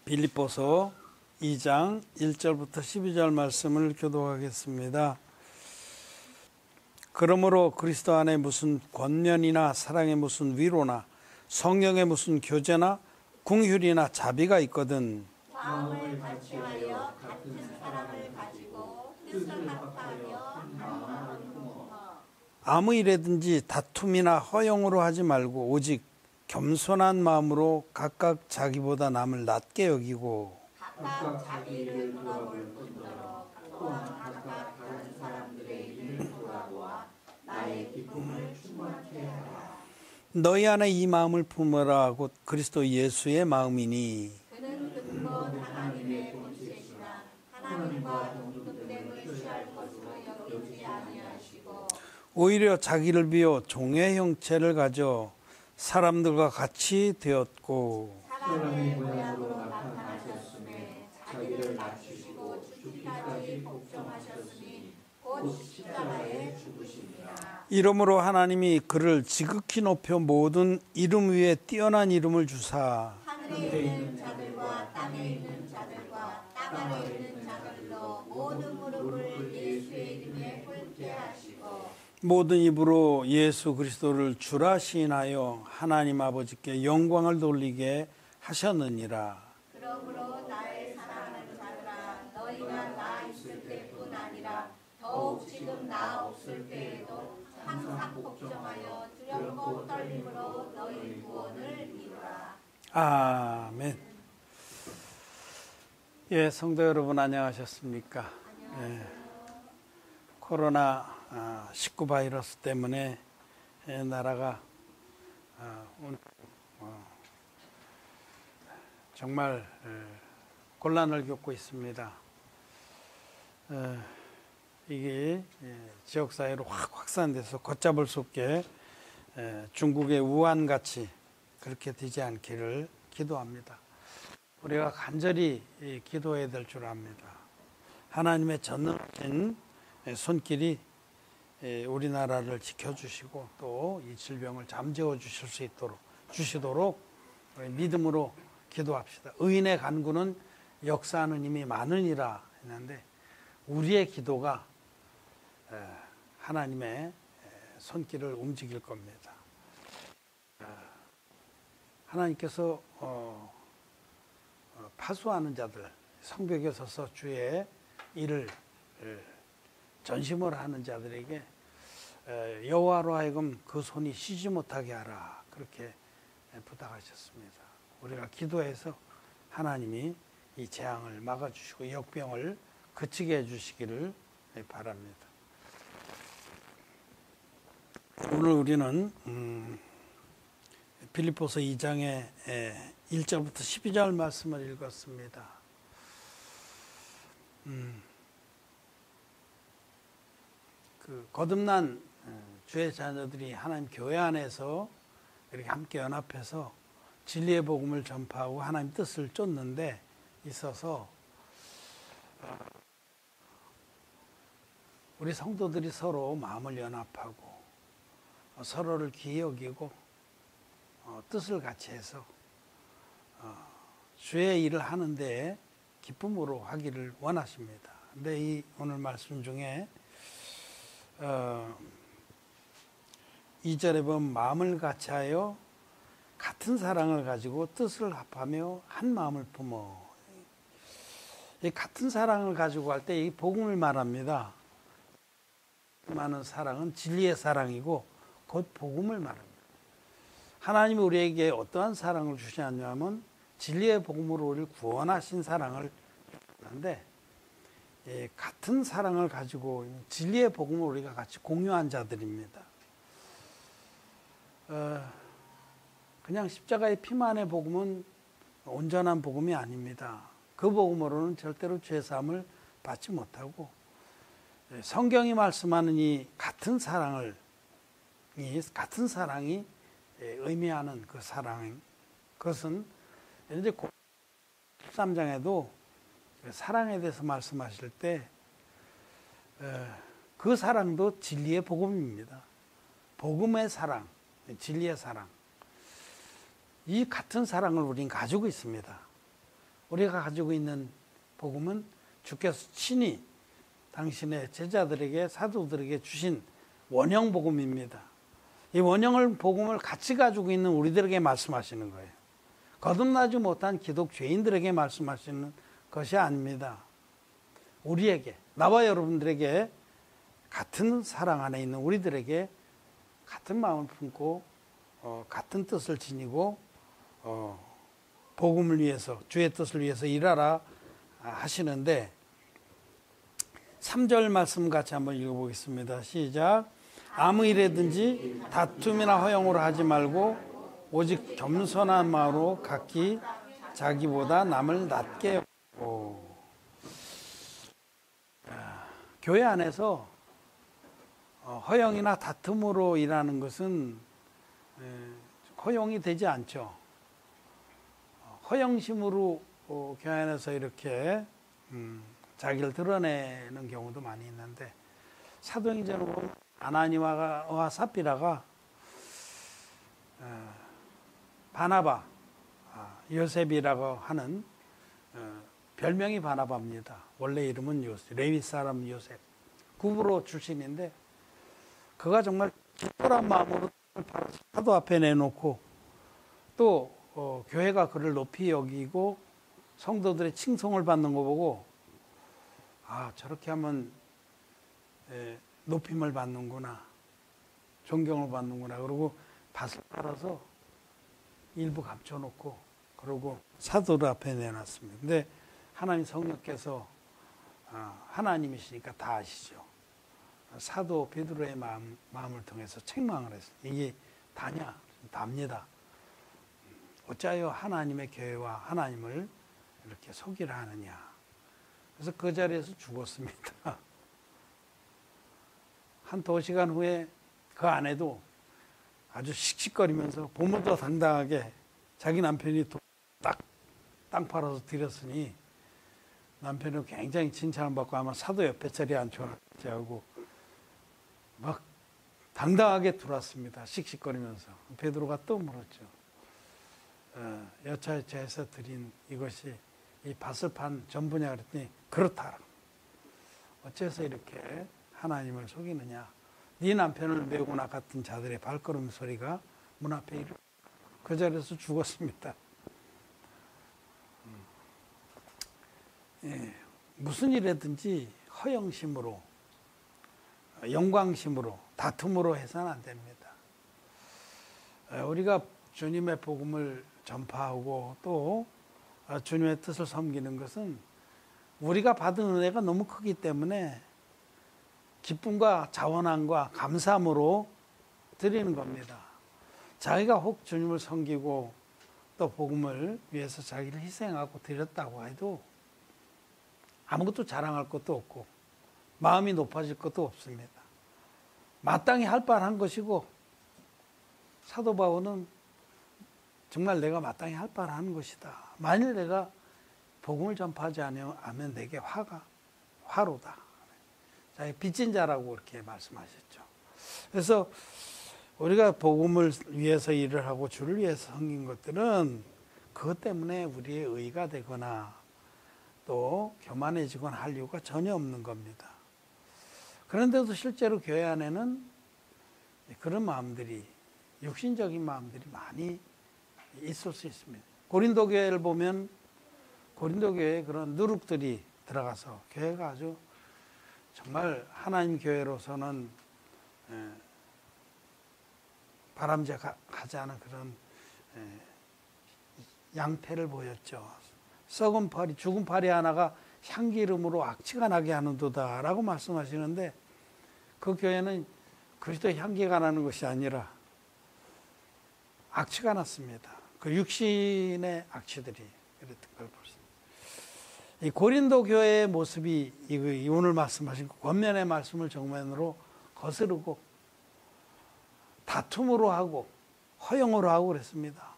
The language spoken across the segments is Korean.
빌립보서 2장 1절부터 12절 말씀을 교독하겠습니다. 그러므로 그리스도 안에 무슨 권면이나 사랑의 무슨 위로나 성령의 무슨 교제나 궁휼이나 자비가 있거든 마음을 같이하여 같은 사랑을 가지고 뜻을 합하여 한 마음을 품어 아무 일에든지 다툼이나 허용으로 하지 말고 오직 겸손한 마음으로 각각 자기보다 남을 낮게 여기고 각각 자기를 돌아볼 뿐더러 또한 각각 다른 사람들의 일을 돌아보아 나의 기쁨을 충만케 하라. 너희 안에 이 마음을 품으라 곧 그리스도 예수의 마음이니 그는 근본 하나님의 본체시나 하나님과 동등됨을 취할 것으로 여기지 아니하시고 오히려 자기를 비워 종의 형체를 가져 사람들과 같이 되었고 사람의 모양으로 나타나셨음에 자기를 낮추시고 죽기까지 복종하셨으니 곧 십자가에 죽으심이라. 이러므로 하나님이 그를 지극히 높여 모든 이름 위에 뛰어난 이름을 주사 하늘에 있는 자들과 땅에 있는 자들과 땅 아래 있는 자들로 모든 무릎을 예수의 이름에 꿇게 하시고 모든 입으로 예수 그리스도를 주라 시인하여 하나님 아버지께 영광을 돌리게 하셨느니라. 그러므로 나의 사랑하는 자들아 너희가 나 있을 때뿐 아니라 더욱 지금 나 없을 때에도 항상 복종하여 두렵고 떨림으로 너희 구원을 이루라. 아멘. 예, 성도 여러분 안녕하셨습니까? 예, 코로나 19 바이러스 때문에 나라가 정말 곤란을 겪고 있습니다. 이게 지역사회로 확 확산돼서 걷잡을 수 없게 중국의 우한같이 그렇게 되지 않기를 기도합니다. 우리가 간절히 기도해야 될 줄 압니다. 하나님의 전능하신 손길이 우리나라를 지켜주시고 또 이 질병을 잠재워 주시도록 믿음으로 기도합시다. 의인의 간구는 역사하는 힘이 많으니라 했는데 우리의 기도가 하나님의 손길을 움직일 겁니다. 하나님께서 파수하는 자들, 성벽에 서서 주의 일을 전심으로 하는 자들에게 여호와로 하여금 그 손이 쉬지 못하게 하라 그렇게 부탁하셨습니다. 우리가 기도해서 하나님이 이 재앙을 막아주시고 역병을 그치게 해주시기를 바랍니다. 오늘 우리는 빌립보서 2장의 1절부터 12절 말씀을 읽었습니다. 그 거듭난 주의 자녀들이 하나님 교회 안에서 이렇게 함께 연합해서 진리의 복음을 전파하고 하나님 뜻을 쫓는데 있어서 우리 성도들이 서로 마음을 연합하고 서로를 귀히 여기고 뜻을 같이 해서 주의 일을 하는데 기쁨으로 하기를 원하십니다. 근데 이 오늘 말씀 중에 2절에 보면 마음을 같이하여 같은 사랑을 가지고 뜻을 합하며 한 마음을 품어. 이 같은 사랑을 가지고 할 때 이 복음을 말합니다. 많은 사랑은 진리의 사랑이고 곧 복음을 말합니다. 하나님이 우리에게 어떠한 사랑을 주시냐면 진리의 복음으로 우리를 구원하신 사랑을 주는데 같은 사랑을 가지고 진리의 복음을 우리가 같이 공유한 자들입니다. 그냥 십자가의 피만의 복음은 온전한 복음이 아닙니다. 그 복음으로는 절대로 죄사함을 받지 못하고 성경이 말씀하는 이 같은 사랑이 의미하는 그 사랑, 그것은 이제 13장에도 사랑에 대해서 말씀하실 때 그 사랑도 진리의 복음입니다. 복음의 사랑, 진리의 사랑. 이 같은 사랑을 우리는 가지고 있습니다. 우리가 가지고 있는 복음은 주께서 친히 당신의 제자들에게, 사도들에게 주신 원형 복음입니다. 이 원형을 복음을 같이 가지고 있는 우리들에게 말씀하시는 거예요. 거듭나지 못한 기독 죄인들에게 말씀하시는 것이 아닙니다. 우리에게, 나와 여러분들에게, 같은 사랑 안에 있는 우리들에게 같은 마음을 품고 같은 뜻을 지니고 복음을 위해서, 주의 뜻을 위해서 일하라 하시는데, 3절 말씀 같이 한번 읽어보겠습니다. 시작. 아무 일에든지 다툼이나 허용으로 하지 말고 오직 겸손한 마음으로 각기 자기보다 남을 낮게 여기고. 교회 안에서 허용이나 다툼으로 일하는 것은 허용이 되지 않죠. 허영심으로 교회 안에서 이렇게 자기를 드러내는 경우도 많이 있는데, 사도행전을 보면 아나니아와 삽비라가 바나바, 요셉이라고 하는, 별명이 바나바입니다. 원래 이름은 요셉, 레위 사람 요셉, 구브로 출신인데, 그가 정말 기뻐란 마음으로 사도 앞에 내놓고 또 교회가 그를 높이 여기고 성도들의 칭송을 받는 거 보고, 아, 저렇게 하면 높임을 받는구나, 존경을 받는구나. 그러고 밭을 팔아서 일부 감춰놓고 그러고 사도들 앞에 내놨습니다. 근데 하나님 성령께서, 하나님이시니까 다 아시죠. 사도 베드로의 마음을 통해서 책망을 했어요. 이게 다냐? 답니다. 어찌하여 하나님의 교회와 하나님을 이렇게 속이라 하느냐. 그래서 그 자리에서 죽었습니다. 한 2시간 후에 그 아내도 아주 씩씩거리면서 보물도 당당하게 자기 남편이 땅 팔아서 드렸으니, 남편은 굉장히 칭찬을 받고 아마 사도 옆에 자리에 앉혀하고 막 당당하게 들어왔습니다. 씩씩거리면서. 베드로가 또 물었죠. 여차여차해서 드린 이것이 이 밭을 판 전부냐 그랬더니 그렇다. 어째서 이렇게 하나님을 속이느냐. 네 남편을 메고 나갔던 자들의 발걸음 소리가 문 앞에 이르고 그 자리에서 죽었습니다. 무슨 일이든지 허영심으로, 영광심으로, 다툼으로 해서는 안 됩니다. 우리가 주님의 복음을 전파하고 또 주님의 뜻을 섬기는 것은 우리가 받은 은혜가 너무 크기 때문에 기쁨과 자원함과 감사함으로 드리는 겁니다. 자기가 혹 주님을 섬기고 또 복음을 위해서 자기를 희생하고 드렸다고 해도 아무것도 자랑할 것도 없고 마음이 높아질 것도 없습니다. 마땅히 할 바한 것이고, 사도 바울은 정말 내가 마땅히 할 바한 것이다. 만일 내가 복음을 전파하지 않으면 내게 화로다. 자기 빚진 자라고 그렇게 말씀하셨죠. 그래서 우리가 복음을 위해서 일을 하고 주를 위해서 섬긴 것들은 그것 때문에 우리의 의가 되거나 또 교만해지거나 할 이유가 전혀 없는 겁니다. 그런데도 실제로 교회 안에는 그런 마음들이, 육신적인 마음들이 많이 있을 수 있습니다. 고린도 교회를 보면 고린도 교회에 그런 누룩들이 들어가서 교회가 아주 정말 하나님 교회로서는 바람직하지 않은 그런 양태를 보였죠. 썩은 파리, 죽은 파리 하나가 향기름으로 악취가 나게 하는도다 라고 말씀하시는데, 그 교회는 그리스도의 향기가 나는 것이 아니라 악취가 났습니다. 그 육신의 악취들이 그랬던 걸 볼 수 있습니다. 이 고린도 교회의 모습이 오늘 말씀하신 권면의 말씀을 정면으로 거스르고 다툼으로 하고 허용으로 하고 그랬습니다.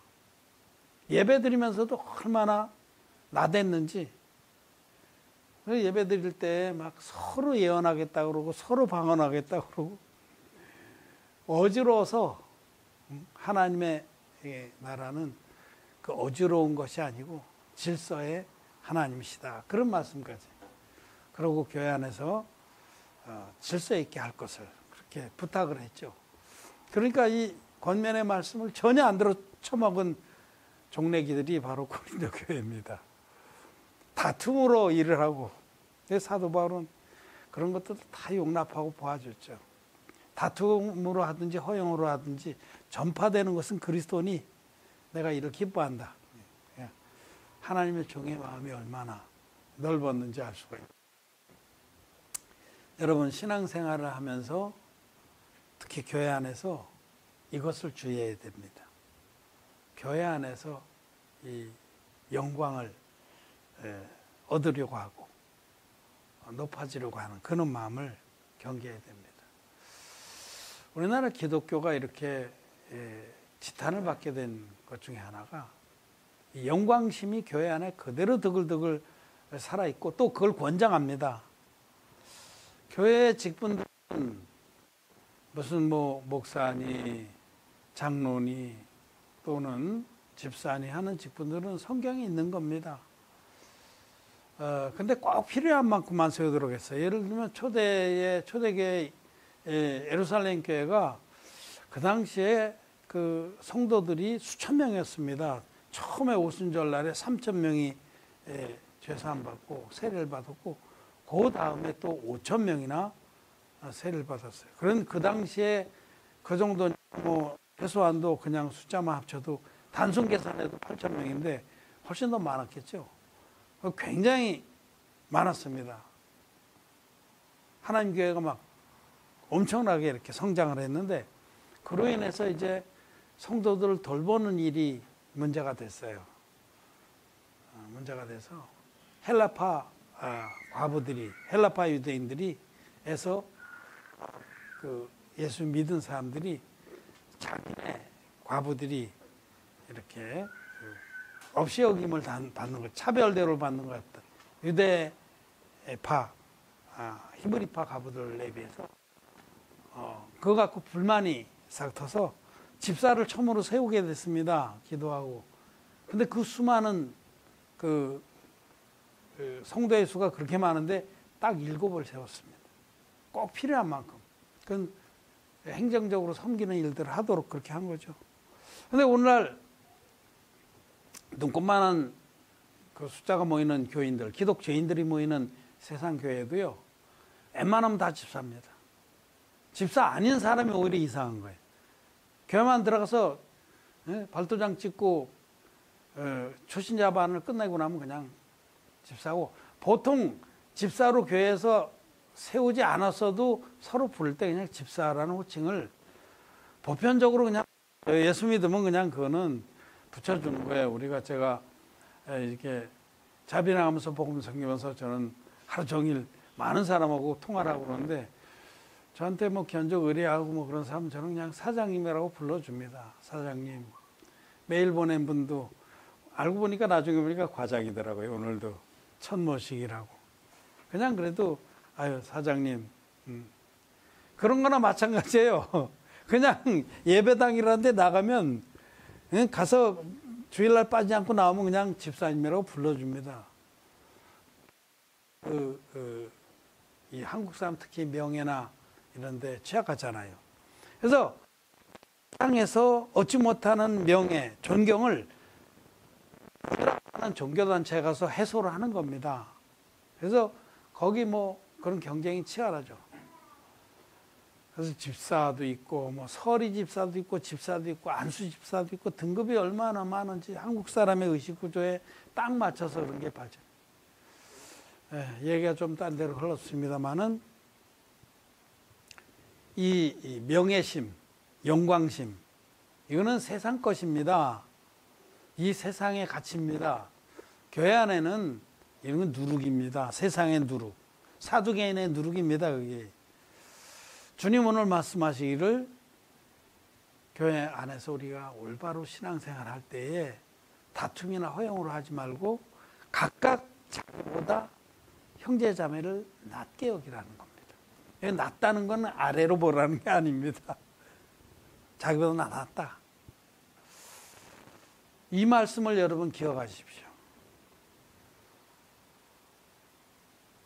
예배 드리면서도 얼마나 나댔는지, 예배 드릴 때 막 서로 예언하겠다 그러고 서로 방언하겠다 그러고 어지러워서, 하나님의 나라는 그 어지러운 것이 아니고 질서에 하나님이시다. 그런 말씀까지. 그리고 교회 안에서 질서 있게 할 것을 그렇게 부탁을 했죠. 그러니까 이 권면의 말씀을 전혀 안 들어 처먹은 종래기들이 바로 고린도 교회입니다. 다툼으로 일을 하고, 사도 바울은 그런 것들도 다 용납하고 보아줬죠. 다툼으로 하든지 허용으로 하든지 전파되는 것은 그리스도니 내가 이를 기뻐한다. 하나님의 종의 마음이 얼마나 넓었는지 알 수가 있어요. 여러분, 신앙생활을 하면서 특히 교회 안에서 이것을 주의해야 됩니다. 교회 안에서 이 영광을 얻으려고 하고 높아지려고 하는 그런 마음을 경계해야 됩니다. 우리나라 기독교가 이렇게 지탄을 받게 된 것 중에 하나가 이 영광심이 교회 안에 그대로 드글드글 살아있고 또 그걸 권장합니다. 교회 직분들은 무슨 목사니 장로니 또는 집사니 하는 직분들은 성경에 있는 겁니다. 근데 꼭 필요한 만큼만 세우도록 했어요. 예를 들면 초대교회 예루살렘 교회가 그 당시에 그 성도들이 수천 명이었습니다. 처음에 오순절날에 3,000명이 죄사함 받고 세례를 받았고 그 다음에 또 5,000명이나 세례를 받았어요. 그런 그 당시에 그 정도 최소한도 그냥 숫자만 합쳐도 단순 계산해도 8,000명인데 훨씬 더 많았겠죠. 굉장히 많았습니다. 하나님 교회가 막 엄청나게 이렇게 성장을 했는데 그로 인해서 이제 성도들을 돌보는 일이 문제가 됐어요. 문제가 돼서 헬라파 과부들이, 헬라파 유대인들이 해서 그 예수 믿은 사람들이 자기네 과부들이 이렇게 없이 여김을 받는 것, 차별대우를 받는 것 같다. 유대파, 히브리파 과부들에 비해서 그거 갖고 불만이 싹 터서 집사를 처음으로 세우게 됐습니다. 기도하고. 근데 그 수많은 그 성도의 수가 그렇게 많은데 딱 7을 세웠습니다. 꼭 필요한 만큼. 그건 행정적으로 섬기는 일들을 하도록 그렇게 한 거죠. 근데 오늘날 눈꽃만한 그 숫자가 모이는 교인들, 기독교인들이 모이는 세상 교회도요, 웬만하면 다 집사입니다. 집사 아닌 사람이 오히려 이상한 거예요. 교회만 들어가서 발도장 찍고 초신자 반을 끝내고 나면 그냥 집사고, 보통 집사로 교회에서 세우지 않았어도 서로 부를 때 그냥 집사라는 호칭을 보편적으로 그냥 예수 믿으면 그냥 그거는 붙여주는 거예요. 제가 이렇게 자비나가면서 복음 섬기면서 저는 하루 종일 많은 사람하고 통화를 하고 그러는데 저한테 견적 의뢰하고 그런 사람 저는 그냥 사장님이라고 불러줍니다. 사장님. 메일 보낸 분도 알고 보니까 나중에 보니까 과장이더라고요. 오늘도 첫 모식이라고. 그냥 그래도 아유 사장님. 그런 거나 마찬가지예요. 그냥 예배당이라는데 나가면 가서 주일날 빠지지 않고 나오면 그냥 집사님이라고 불러줍니다. 이 한국 사람 특히 명예나 이런데 취약하잖아요. 그래서 땅에서 얻지 못하는 명예, 존경을 하는 종교단체에 가서 해소를 하는 겁니다. 그래서 거기 그런 경쟁이 치열하죠. 그래서 집사도 있고, 서리 집사도 있고, 집사도 있고, 안수 집사도 있고, 등급이 얼마나 많은지 한국 사람의 의식 구조에 딱 맞춰서 그런 게 발전. 얘기가 좀 딴 데로 흘렀습니다만은, 이 명예심, 영광심, 이거는 세상 것입니다. 이 세상의 가치입니다. 교회 안에는 이런 건 누룩입니다. 세상의 누룩. 사두개인의 누룩입니다. 그게. 주님 오늘 말씀하시기를 교회 안에서 우리가 올바로 신앙생활 할 때에 다툼이나 허용으로 하지 말고 각각 자기보다 형제자매를 낮게 여기라는 겁니다. 낮다는 건 아래로 보라는 게 아닙니다. 자기보다 낮다. 이 말씀을 여러분 기억하십시오.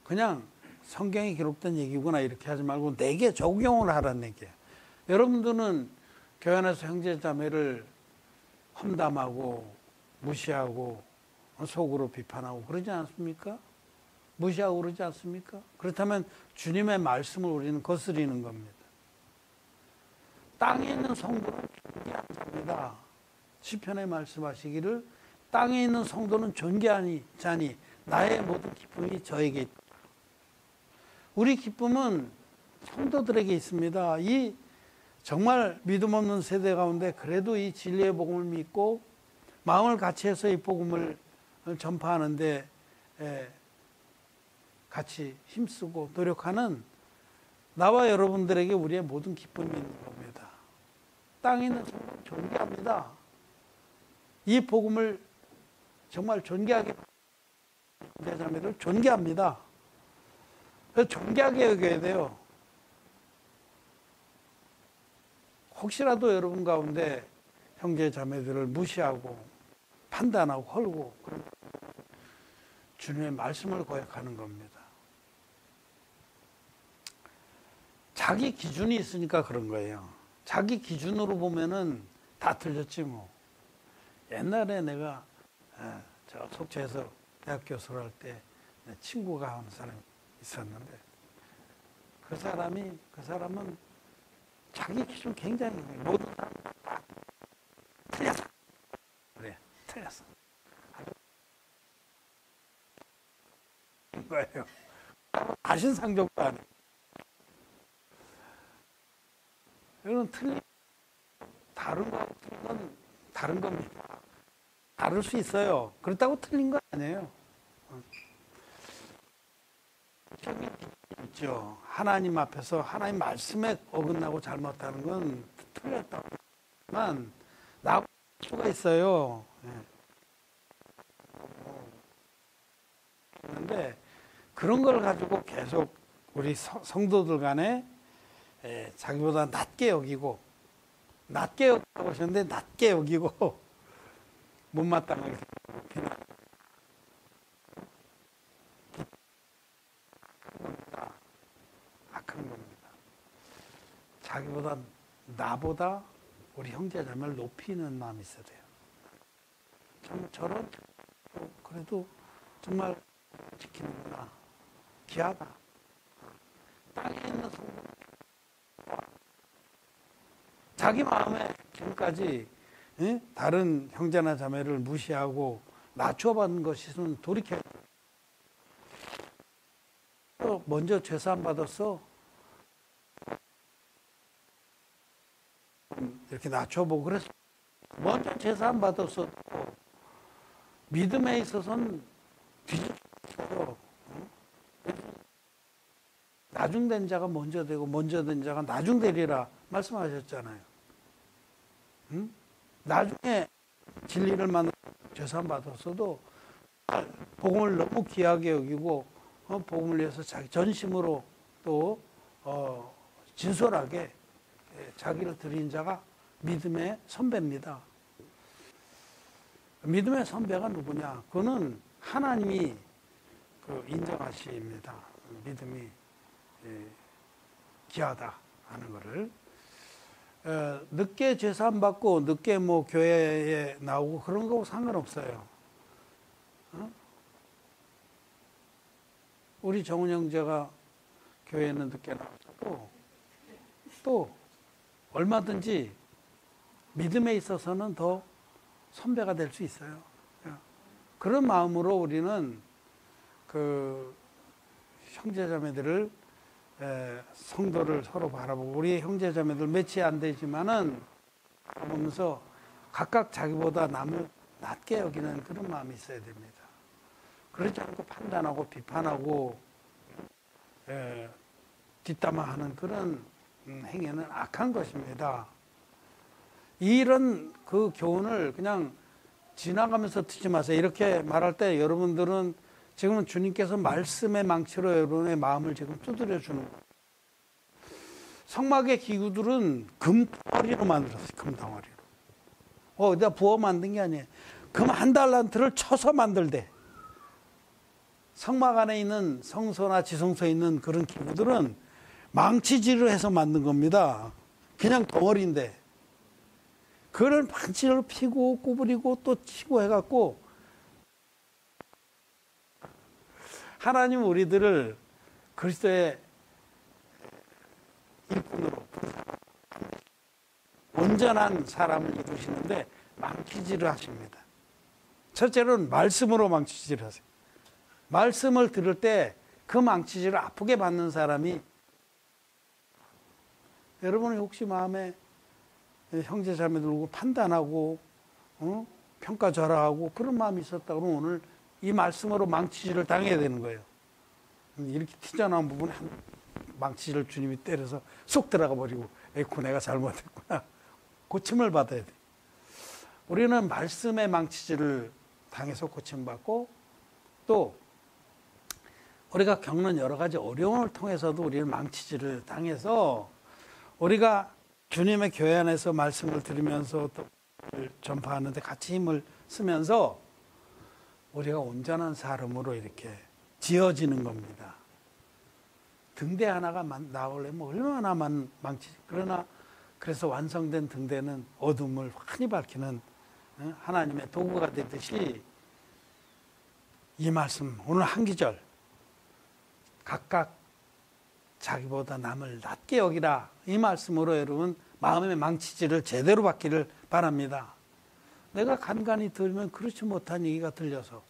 그냥 성경에 기록된 얘기구나 이렇게 하지 말고 내게 적용을 하라는 얘기예요. 여러분들은 교회 안에서 형제 자매를 험담하고 무시하고 속으로 비판하고 그러지 않습니까? 무시하고 그러지 않습니까? 그렇다면 주님의 말씀을 우리는 거스리는 겁니다. 땅에 있는 성도는 존귀한 자입니다. 시편에 말씀하시기를 땅에 있는 성도는 존귀하니 자니 나의 모든 기쁨이 저에게 있다. 우리 기쁨은 성도들에게 있습니다. 이 정말 믿음 없는 세대 가운데 그래도 이 진리의 복음을 믿고 마음을 같이 해서 이 복음을 전파하는데 같이 힘쓰고 노력하는 나와 여러분들에게 우리의 모든 기쁨이 있는 겁니다. 땅에 있는 성도는 존귀합니다. 이 복음을 정말 존귀하게 형제자매들 존귀합니다. 그래서 존귀하게 여겨야 돼요. 혹시라도 여러분 가운데 형제자매들을 무시하고 판단하고 헐고 주님의 말씀을 고백하는 겁니다. 자기 기준이 있으니까 그런 거예요. 자기 기준으로 보면은 다 틀렸지 뭐. 옛날에 내가 저 속초에서 대학 교수를 할 때 내 친구가 하는 사람이 있었는데 그 사람은 자기 기준 굉장히 모든 사람 다 틀렸어. 그래, 틀렸어. 거예요. 자신상정도 안 해. 이건 틀린 다른 거하고 틀린 건 다른 겁니다. 다를 수 있어요. 그렇다고 틀린 거 아니에요. 저기 있죠. 하나님 앞에서 하나님 말씀에 어긋나고 잘못하는 건 틀렸다고만 나올 수가 있어요. 그런데 그런 걸 가지고 계속 우리 성도들 간에 자기보다 낮게 여기고 낮게 여기고 하셨는데 낮게 여기고 못마땅하게 비난 악한 겁니다. 자기보다 나보다 우리 형제자매를 높이는 마음이 있어야 돼요. 참 저런 그래도 정말 지키는구나. 귀하다. 땅에 있는 성도 자기 마음에 지금까지 다른 형제나 자매를 무시하고 낮춰받는 것이는 돌이켜야 돼. 먼저 죄사함 받았어. 이렇게 낮춰보고 그래서 먼저 죄사함 받았어. 믿음에 있어서는 뒤집어요. 나중된 자가 먼저 되고 먼저 된 자가 나중되리라 말씀하셨잖아요. 응? 나중에 진리를 만나 죄사함 받았어도 복음을 너무 귀하게 여기고 복음을 위해서 자기 전심으로 또 진솔하게 자기를 드린 자가 믿음의 선배입니다. 믿음의 선배가 누구냐? 그거는 하나님이 인정하십니다. 믿음이 귀하다 하는 것을. 늦게 죄사함 받고 늦게 뭐 교회에 나오고 그런 거하고 상관없어요. 우리 정훈 형제가 교회에는 늦게 나와도 또 얼마든지 믿음에 있어서는 더 선배가 될 수 있어요. 그런 마음으로 우리는 그 형제자매들을 성도를 서로 바라보고 우리 형제자매들 몇이 안 되지만은 보면서 각각 자기보다 남을 낮게 여기는 그런 마음이 있어야 됩니다. 그렇지 않고 판단하고 비판하고 뒷담화하는 그런 행위는 악한 것입니다. 이런 그 교훈을 그냥 지나가면서 듣지 마세요. 이렇게 말할 때 여러분들은 지금은 주님께서 말씀의 망치로 여러분의 마음을 지금 두드려 주는 거예요. 성막의 기구들은 금덩어리로 만들었어요. 금덩어리로. 어디다 부어 만든 게 아니에요. 금 한 달란트를 쳐서 만들대. 성막 안에 있는 성소나 지성소에 있는 그런 기구들은 망치질을 해서 만든 겁니다. 그냥 덩어리인데 그걸 망치로 피고 구부리고 또 치고 해갖고 하나님 우리들을 그리스도의 일꾼으로 온전한 사람을 이루시는데 망치질을 하십니다. 첫째로는 말씀으로 망치질을 하세요. 말씀을 들을 때 그 망치질을 아프게 받는 사람이, 여러분이 혹시 마음에 형제 자매들 보고 판단하고 평가절하하고 그런 마음이 있었다 그러면 오늘 이 말씀으로 망치질을 당해야 되는 거예요. 이렇게 튀어나온 부분에 한 망치질을 주님이 때려서 쏙 들어가 버리고 에이쿠 내가 잘못했구나 고침을 받아야 돼. 우리는 말씀의 망치질을 당해서 고침받고 또 우리가 겪는 여러 가지 어려움을 통해서도 우리는 망치질을 당해서 우리가 주님의 교회 안에서 말씀을 들으면서 또 전파하는데 같이 힘을 쓰면서 우리가 온전한 사람으로 이렇게 지어지는 겁니다. 등대 하나가 나오려면 얼마나 많은 망치질. 그러나 그래서 완성된 등대는 어둠을 환히 밝히는 하나님의 도구가 되듯이 이 말씀 오늘 한 기절 각각 자기보다 남을 낮게 여기라 이 말씀으로 여러분 마음의 망치질을 제대로 받기를 바랍니다. 내가 간간히 들으면 그렇지 못한 얘기가 들려서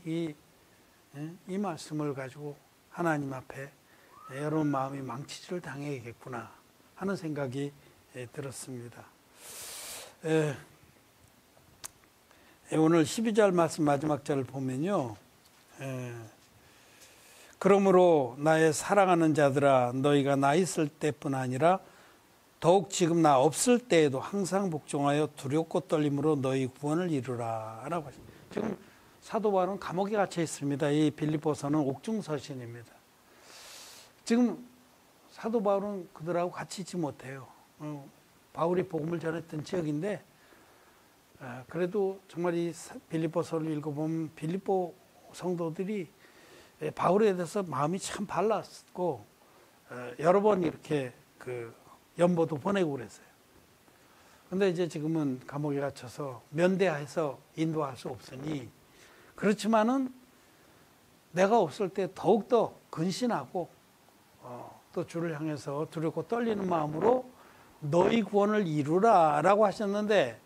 이 말씀을 가지고 하나님 앞에 여러분 마음이 망치질을 당해야겠구나 하는 생각이 들었습니다. 오늘 12절 말씀 마지막 절을 보면요. 그러므로 나의 사랑하는 자들아 너희가 나 있을 때뿐 아니라 더욱 지금 나 없을 때에도 항상 복종하여 두렵고 떨림으로 너희 구원을 이루라 라고 하십니다. 지금 사도 바울은 감옥에 갇혀 있습니다. 이 빌립보서는 옥중서신입니다. 지금 사도 바울은 그들하고 같이 있지 못해요. 바울이 복음을 전했던 지역인데 그래도 정말 이 빌립보서를 읽어보면 빌립보 성도들이 바울에 대해서 마음이 참 발랐고 여러 번 이렇게 그 연보도 보내고 그랬어요. 근데 이제 지금은 감옥에 갇혀서 면대해서 인도할 수 없으니 그렇지만은 내가 없을 때 더욱더 근신하고 또 주를 향해서 두렵고 떨리는 마음으로 너희 구원을 이루라 라고 하셨는데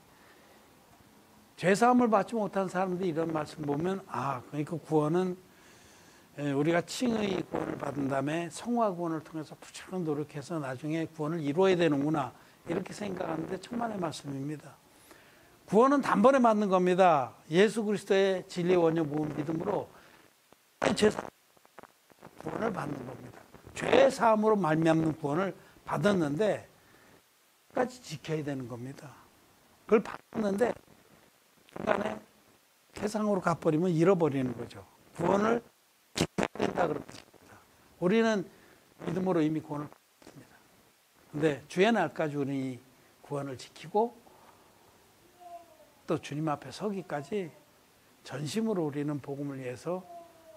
죄사함을 받지 못한 사람들이 이런 말씀 보면 그러니까 구원은 우리가 칭의 구원을 받은 다음에 성화 구원을 통해서 부지런히 노력해서 나중에 구원을 이루어야 되는구나 이렇게 생각하는데 천만의 말씀입니다. 구원은 단번에 받는 겁니다. 예수 그리스도의 진리 원형 복음 믿음으로 죄사함 구원을 받는 겁니다. 죄사함으로 말미암는 구원을 받았는데 끝까지 지켜야 되는 겁니다. 그걸 받았는데 중간에 세상으로 가버리면 잃어버리는 거죠. 구원을 지켜야 된다 그럽니다. 우리는 믿음으로 이미 구원을 받았습니다. 그런데 주의 날까지 우리 구원을 지키고 또 주님 앞에 서기까지 전심으로 우리는 복음을 위해서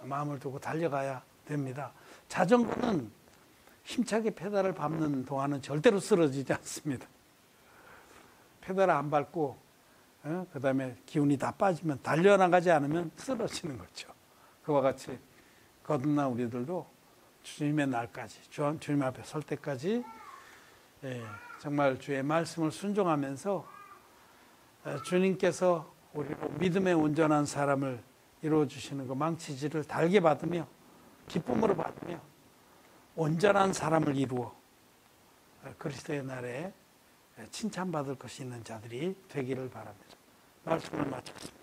마음을 두고 달려가야 됩니다. 자전거는 힘차게 페달을 밟는 동안은 절대로 쓰러지지 않습니다. 페달을 안 밟고 그 다음에 기운이 다 빠지면 달려나가지 않으면 쓰러지는 거죠. 그와 같이 거듭난 우리들도 주님의 날까지 주님 앞에 설 때까지 정말 주의 말씀을 순종하면서 주님께서 우리로 믿음의 온전한 사람을 이루어주시는 그 망치질을 달게 받으며 기쁨으로 받으며 온전한 사람을 이루어 그리스도의 날에 칭찬받을 것이 있는 자들이 되기를 바랍니다. 말씀을 마치겠습니다.